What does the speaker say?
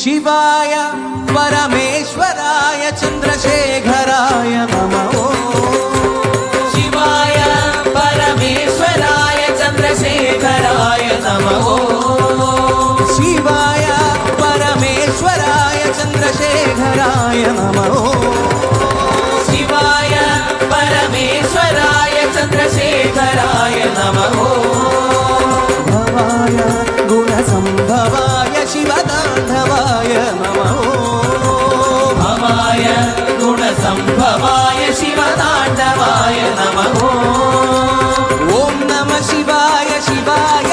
शिवाय परमेश्वराय चंद्रशेखराय नमः। शिवाय परमेश्वराय चंद्रशेखराय नमः। शिवाय परमेश्वराय चंद्रशेखराय नमः। शिवाय परमेश्वराय चंद्रशेखराय नमः। भवाय गुणसंभवाय शिवतांडवाय नमः। भवाय गुणसंभवाय शिवतांडवाय नमः। ओम नमः शिवाय शिवाय